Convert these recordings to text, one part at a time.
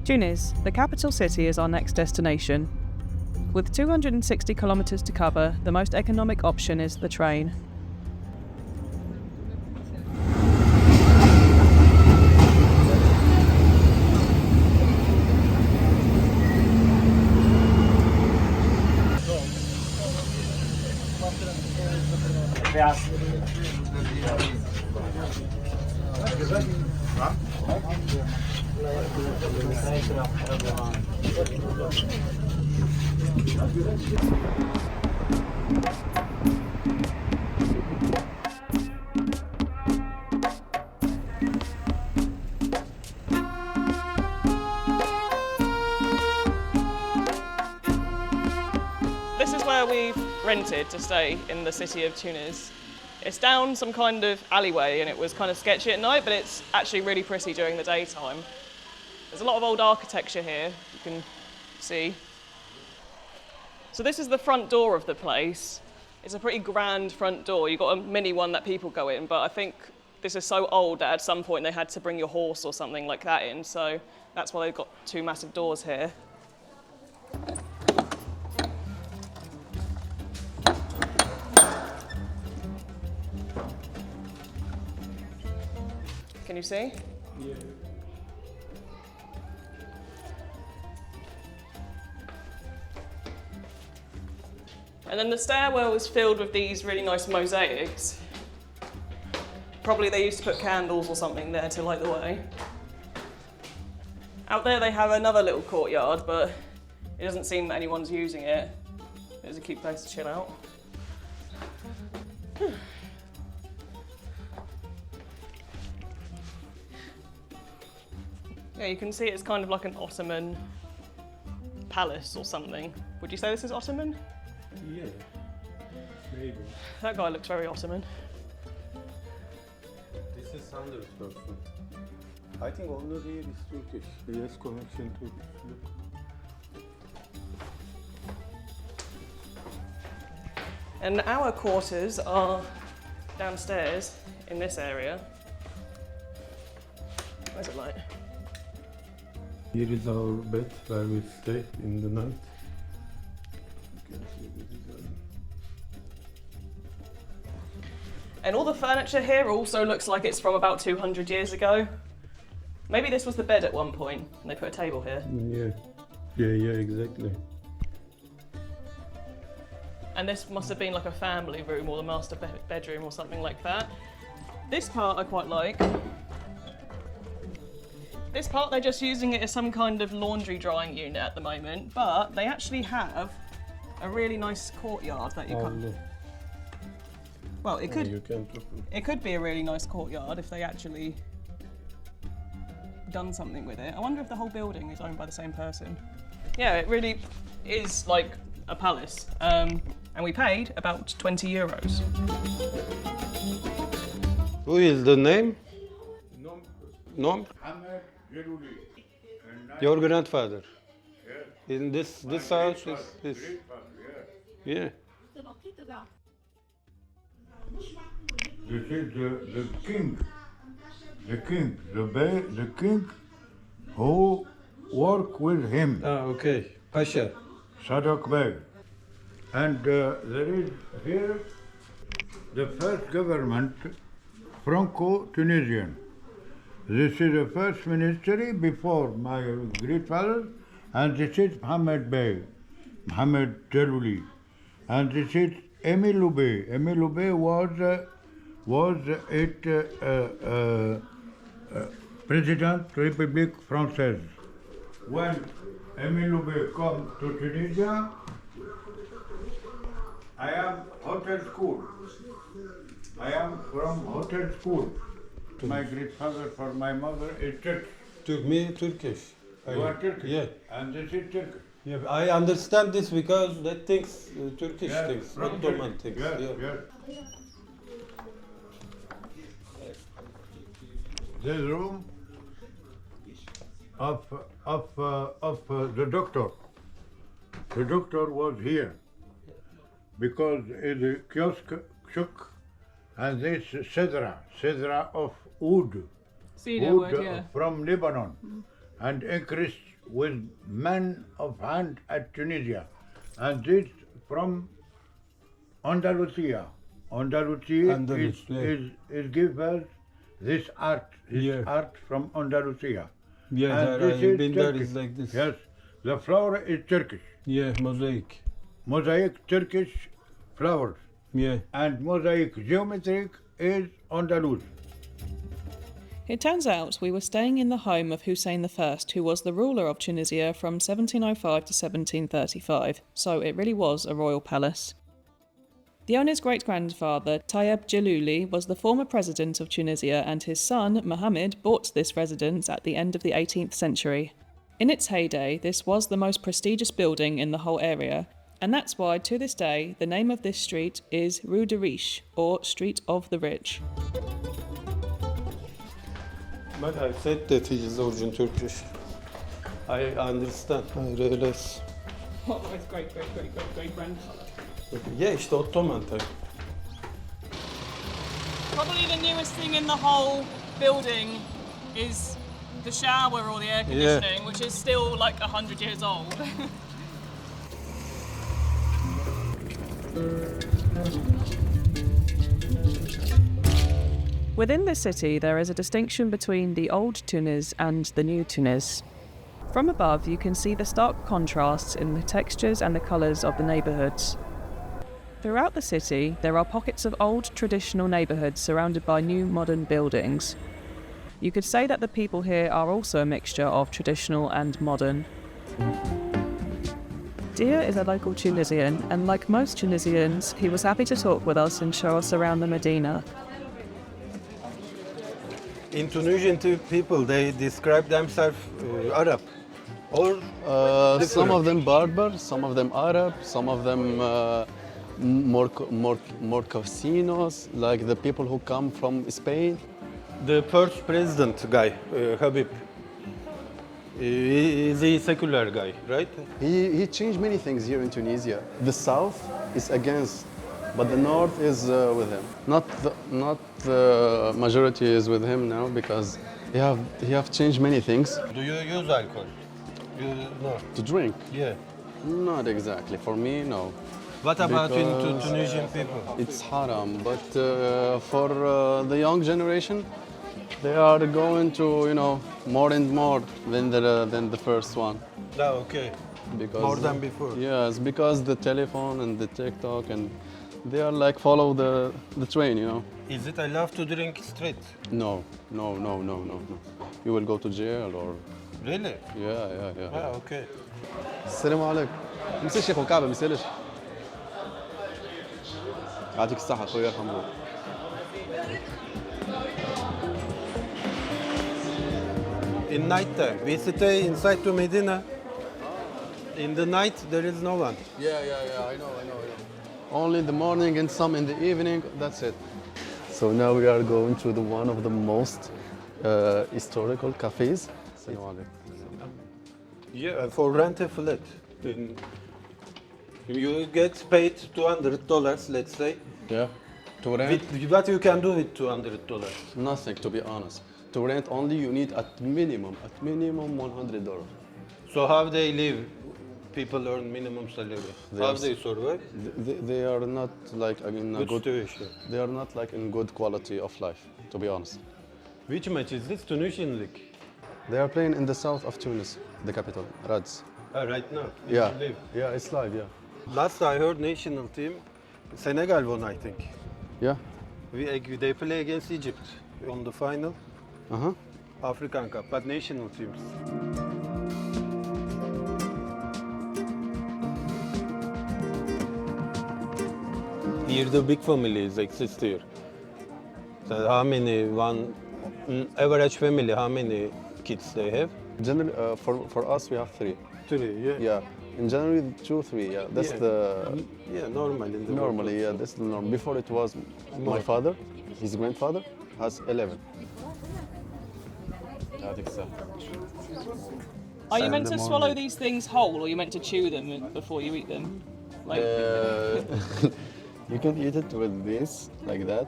Tunis, the capital city, is our next destination. With 260 kilometres to cover, the most economic option is the train. This is where we've rented to stay in the city of Tunis. It's down some kind of alleyway and it was kind of sketchy at night, but it's actually really pretty during the daytime. There's a lot of old architecture here, you can see. So this is the front door of the place. It's a pretty grand front door. You've got a mini one that people go in, but I think this is so old that at some point they had to bring your horse or something like that in, so that's why they've got two massive doors here. Can you see? Yeah. And then the stairwell is filled with these really nice mosaics. Probably they used to put candles or something there to light the way. Out there they have another little courtyard, but it doesn't seem that anyone's using it. It's a cute place to chill out. Yeah, you can see it's kind of like an Ottoman palace or something. Would you say this is Ottoman? Yeah, maybe. That guy looks very Ottoman. This is 100%. I think only here is Turkish. Yes, connection Turkish. Look. And our quarters are downstairs in this area. Where's it like? Here is our bed where we stay in the night. You can see the design. And all the furniture here also looks like it's from about 200 years ago. Maybe this was the bed at one point, and they put a table here. Yeah, exactly. And this must have been like a family room or the master bedroom or something like that. This part I quite like. This part, they're just using it as some kind of laundry drying unit at the moment, but they actually have a really nice courtyard that you can. Well, it could be a really nice courtyard if they actually done something with it. I wonder if the whole building is owned by the same person. Yeah, it really is like a palace, and we paid about 20 euros. Who is the name? Nom? Your grandfather. In this house is this. Yeah. This is the king. The king who work with him. Okay. Pasha. Sadak Bey. And there is here the first government, Franco-Tunisian. This is the first ministry before my grandfather, and this is Mohammed Bey, Mohammed Jallouli. And this is Émile Loubet. Émile Loubet was President République Française. When Émile Loubet come to Tunisia, I am hotel school. I am from hotel school. My grandfather for my mother is Turkish. Me Turkish. You are Turkish? Yeah. And this is Turkish. Yeah, I understand this because that things, Turkish Yes, things, from Ottoman Turkey. things. Yes, Yeah. yes. This room of the doctor. The doctor was here because it's a kiosk, and this cedra of wood, from Lebanon, and increased with men of hand at Tunisia, and this from Andalusia. Andalusia Andalus, yeah. is give us this art, Yeah. art from Andalusia. Yeah, And there this I've is been there, Turkish. it's like this. Yes, the flower is Turkish. Yeah, mosaic. Mosaic Turkish flowers, Yeah. and mosaic geometric is Andalus. It turns out we were staying in the home of Hussein I, who was the ruler of Tunisia from 1705 to 1735, so it really was a royal palace. The owner's great-grandfather, Tayeb Jallouli, was the former president of Tunisia, and his son, Mohammed, bought this residence at the end of the 18th century. In its heyday, this was the most prestigious building in the whole area, and that's why, to this day, the name of this street is Rue de Riche, or Street of the Rich. But I said that he is origin Turkish. I understand, I realize. What was great-grandfather? Yeah, işte Ottoman type. Probably the newest thing in the whole building is the shower or the air conditioning, which is still like 100 years old. Within the city, there is a distinction between the old Tunis and the new Tunis. From above, you can see the stark contrasts in the textures and the colours of the neighbourhoods. Throughout the city, there are pockets of old traditional neighbourhoods surrounded by new modern buildings. You could say that the people here are also a mixture of traditional and modern. Dia is a local Tunisian, and like most Tunisians, he was happy to talk with us and show us around the Medina. In Tunisian people, they describe themselves Arab. Or some of them Berber, some of them Arab, some of them more Caucasus, like the people who come from Spain. the first president guy, Habib, is a secular guy, right? He changed many things here in Tunisia. The south is against, but the north is with him. Not the majority is with him now because he have changed many things. Do you use alcohol? No. To drink? Yeah. Not exactly. For me, no. What about Because- into Tunisian people? It's haram, but for the young generation, they are going to, more and more than the first one. Oh, okay. Because, More than before. Yes, because the telephone and the TikTok, and they are like follow the train, Is it allowed to drink straight? No. You will go to jail or Really? yeah. Ah, okay. السلام عليكم. مسي الشيخ وكعبة مسالش. يعطيك الصحة اخويا يرحم ابوك. In night time, we stay inside to Medina. In the night, there is no one. Yeah, I know. Only in the morning and some in the evening, that's it. So now we are going to one of the most historical cafes. Assalamu alaikum. Yeah, for rent a flat. Then you get paid $200, let's say. Yeah. To rent? What you can do with $200? Nothing, to be honest. To rent only you need at minimum $100. So how they live? People earn minimum salary. How are- they survive? They are not like in a Good good. situation. They are not like in good quality of life, to be honest. Which match is this? Tunisian league? They are playing in the south of Tunis, the capital, Rads. Right now. Yeah, you live. yeah, it's live, yeah. Last I heard national team, Senegal won, I think. Yeah. They play against Egypt on the final, Uh-huh. African Cup, but national teams. Here the big families exist here. So how many average family, how many kids they have? Generally, for us, we have three. Three, yeah. Yeah. In January 2, 3, yeah. That's Yeah. the Yeah, normal in the normally, yeah, that's the norm. Before it was my father, his grandfather has 11. I think so. Are you And meant the to swallow morning. these things whole, or are you meant to chew them before you eat them? Like, You can eat it with this, like that.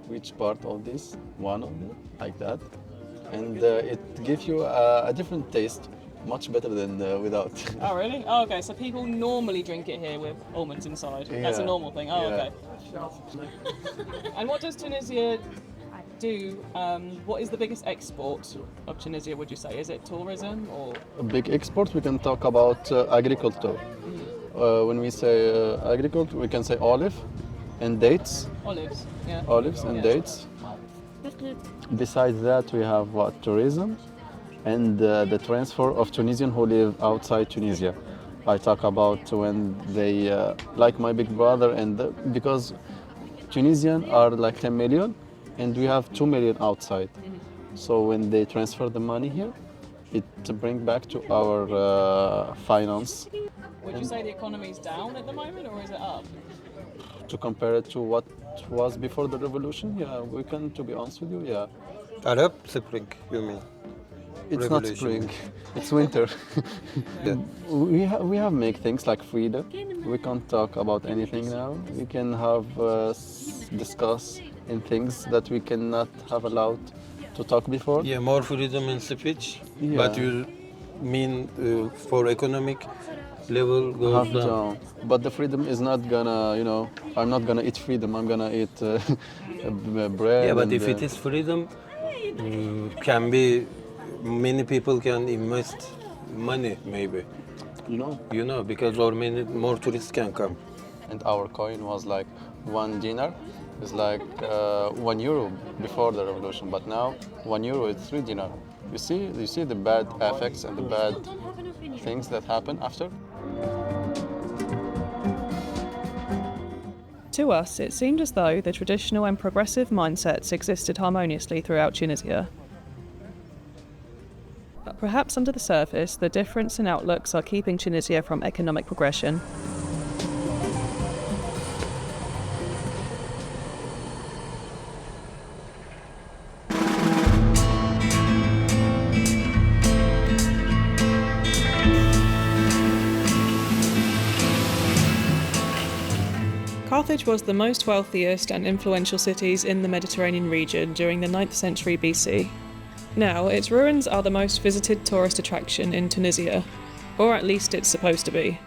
Which part of this? One of them, like that. And it gives you a different taste, much better than without. oh really? Oh, okay. So people normally drink it here with almonds inside. That's a Yeah. normal thing. Oh, Yeah. okay. And what does Tunisia do? What is the biggest export of Tunisia? Would you say? Is it tourism or? A big export, we can talk about agriculture. When we say agriculture, we can say olive and dates. Olives, yeah. Olives and dates. Besides that, we have what? Tourism and the transfer of Tunisians who live outside Tunisia. I talk about when they, like my big brother, and because Tunisians are like 10 million and we have 2 million outside. So when they transfer the money here, it brings back to our finance. Would you say the economy's down at the moment, or is it up? To compare it to what was before the revolution, yeah, we can, to be honest with you, yeah. Arab Spring, you mean? It's not Revolution. spring, it's winter. Yeah. We have make things like freedom. We can't talk about anything now. We can have discuss in things that we cannot have allowed to talk before. Yeah, more freedom in speech, Yeah. but you mean for economic level goes Half down. down. But the freedom is not gonna, I'm not gonna eat freedom. I'm gonna eat bread. Yeah, but and, if it is freedom, can be many people can invest money maybe. Because or many more tourists can come. And our coin was like 1 dinar. It's like 1 euro before the revolution, but now 1 euro is 3 dinar. You see the bad effects and the bad things that happen after. To us, it seemed as though the traditional and progressive mindsets existed harmoniously throughout Tunisia. But perhaps under the surface, the difference in outlooks are keeping Tunisia from economic progression. Carthage was the most wealthiest and influential cities in the Mediterranean region during the 9th century BC. Now, its ruins are the most visited tourist attraction in Tunisia, or at least it's supposed to be.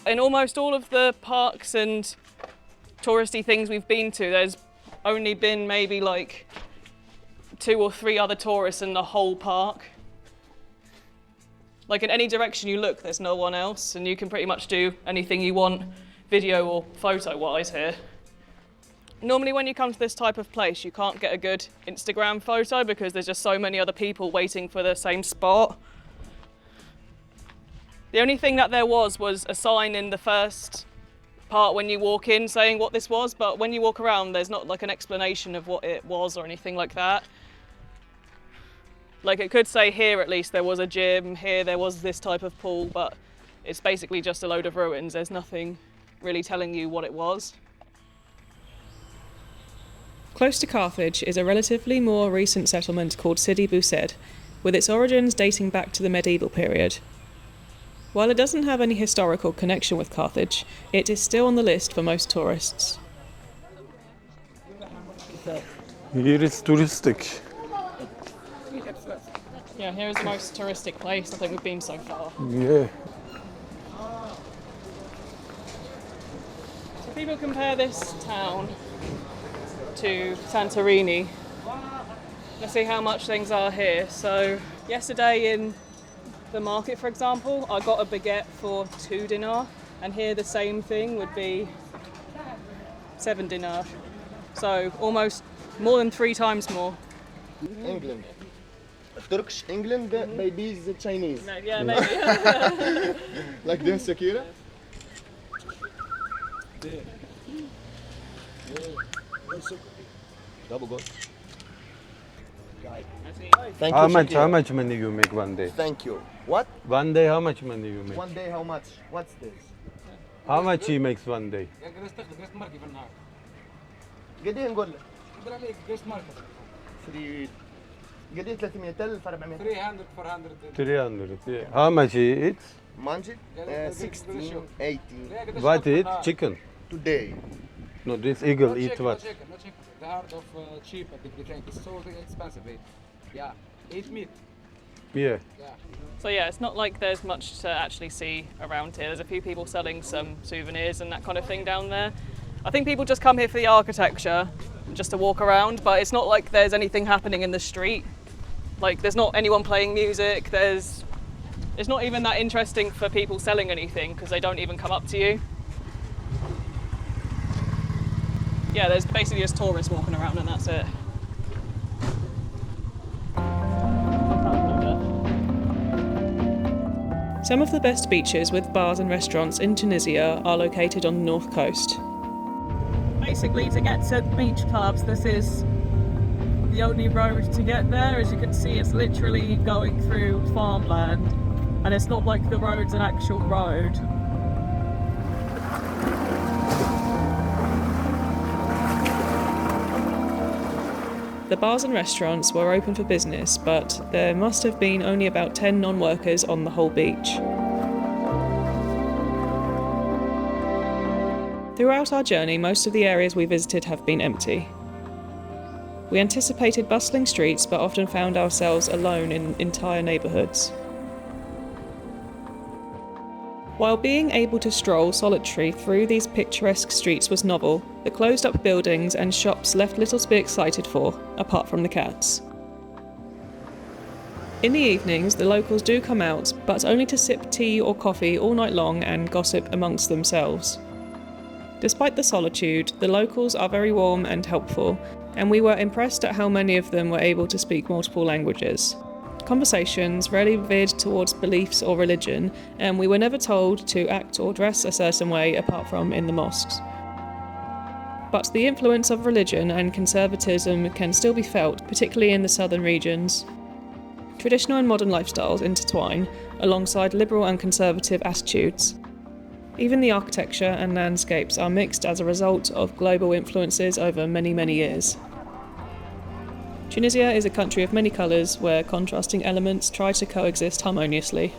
In almost all of the parks and touristy things we've been to, there's only been maybe like 2 or 3 other tourists in the whole park. Like in any direction you look, there's no one else, and you can pretty much do anything you want, video or photo-wise here. Normally when you come to this type of place, you can't get a good Instagram photo because there's just so many other people waiting for the same spot. The only thing that there was a sign in the first part when you walk in saying what this was, but when you walk around, there's not like an explanation of what it was or anything like that. Like it could say here at least there was a gym, here there was this type of pool, but it's basically just a load of ruins. There's nothing really telling you what it was. Close to Carthage is a relatively more recent settlement called Sidi, with its origins dating back to the medieval period. While it doesn't have any historical connection with Carthage, it is still on the list for most tourists. Here is touristic. Yeah, here is the most touristic place I think we've been so far. Yeah. So people compare this town to Santorini. Let's see how much things are here. So yesterday in the market, for example, I got a baguette for 2 dinar, and here the same thing would be 7 dinar. So almost more than 3 times more. England. Turkish England, maybe the Chinese. Yeah, maybe. Like them, Sakira? Double gold. Thank How you, much? Shakira. How much money you make one day? Thank you. What? One day, how much money you make? One day, how much? What's this? How much he makes one day? قد ايه نقول لك؟ 3 قد ايه 300 1000 400 300. Yeah. How much he eats? مانجد 16 18 What he eat? Chicken. today. No, this eagle eat what? No chicken. The heart of cheap and everything is so expensive. Yeah, eat meat. Yeah. So yeah, it's not like there's much to actually see around here. There's a few people selling some souvenirs and that kind of thing down there. I think people just come here for the architecture, just to walk around, but it's not like there's anything happening in the street. Like there's not anyone playing music, it's not even that interesting for people selling anything because they don't even come up to you. Yeah, there's basically just tourists walking around and that's it. Some of the best beaches with bars and restaurants in Tunisia are located on the north coast. Basically, to get to beach clubs, this is the only road to get there. As you can see, it's literally going through farmland, and it's not like the road's an actual road. The bars and restaurants were open for business, but there must have been only about 10 non-workers on the whole beach. Throughout our journey, most of the areas we visited have been empty. We anticipated bustling streets, but often found ourselves alone in entire neighbourhoods. While being able to stroll solitary through these picturesque streets was novel, the closed-up buildings and shops left little to be excited for, apart from the cats. In the evenings, the locals do come out, but only to sip tea or coffee all night long and gossip amongst themselves. Despite the solitude, the locals are very warm and helpful, and we were impressed at how many of them were able to speak multiple languages. Conversations rarely veered towards beliefs or religion, and we were never told to act or dress a certain way apart from in the mosques. But the influence of religion and conservatism can still be felt, particularly in the southern regions. Traditional and modern lifestyles intertwine, alongside liberal and conservative attitudes. Even the architecture and landscapes are mixed as a result of global influences over many, many years. Tunisia is a country of many colours where contrasting elements try to coexist harmoniously.